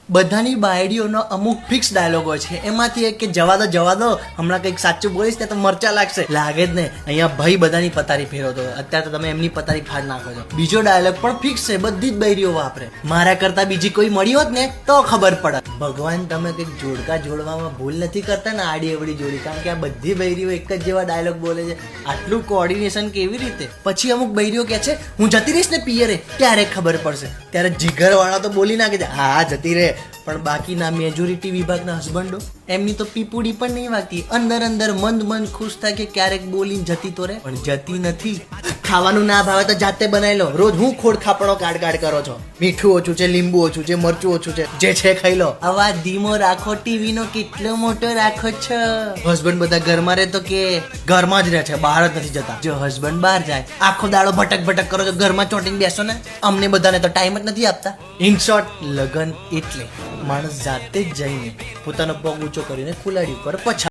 બધાની બાયડીઓનો અમુક fix dialog હોય છે, એમાંથી એક કે જવા દો હમણાં કંઈક સાચું બોલીશ ત્યાં તો મરચા લાગશે. લાગે જ ને, અહીંયા ભાઈ બધાની પતારી ફેરવતો, અત્યારે તો તમે એમની પતારી ફાડ નાખો છો. બીજો ડાયલોગ પણ ફિક્સ છે, બધી જ બાયડીઓ વાપરે. મારા કરતા બીજી કોઈ મળી હોત ને તો ખબર પડે. ભગવાન તમે કંઈક જોડકા જોડવામાં ભૂલ નથી કરતા ને આડી અવડી જોડી, કારણ કે આ બધી બૈરીઓ એક જ જેવા ડાયલોગ બોલે છે. આટલું કોર્ડિનેશન કેવી રીતે? પછી અમુક બૈરીઓ કહે છે હું જતી રહીશ ને પિયરે ત્યારે ખબર પડશે. ત્યારે જીગર વાળા તો બોલી નાખે છે હા જતી રહે, પણ બાકીના મેજોરિટી વિભાગના હસબન્ડો એમની તો પીપુડી પણ નહીં વાગતી. અંદર મંદ ખુશ થાય કે ક્યારેક બોલીને જતી તો રે, પણ જતી નથી. ખાવાનું ના ભાવે તો જાતે બનાવી લો. રોજ હું ખોડ ખાપણો કાઢ કરો છો. મીઠું ઓછું છે, લીંબુ ઓછું છે, મરચું ઓછું છે, જે છે ખાઈ લો. અવાજ ધીમો રાખો, ટીવી નો કેટલો મોટો રાખો છો. હસબન્ડ બધા ઘરમાં રહે તો કે ઘરમાં જ રહે છે, બહાર જ નથી જતા. જો હસબન્ડ બહાર જાય, આખો દાડો ભટક કરો છો, ઘરમાં ચોંટીને બેસો ને. અમને બધાને તો ટાઈમ જ નથી આપતા. ઇન શોર્ટ, લગન એટલે માણસ જાતે જ જઈને પોતાનો પગ ઊંચો કરીને કુલાડી ઉપર પછાડ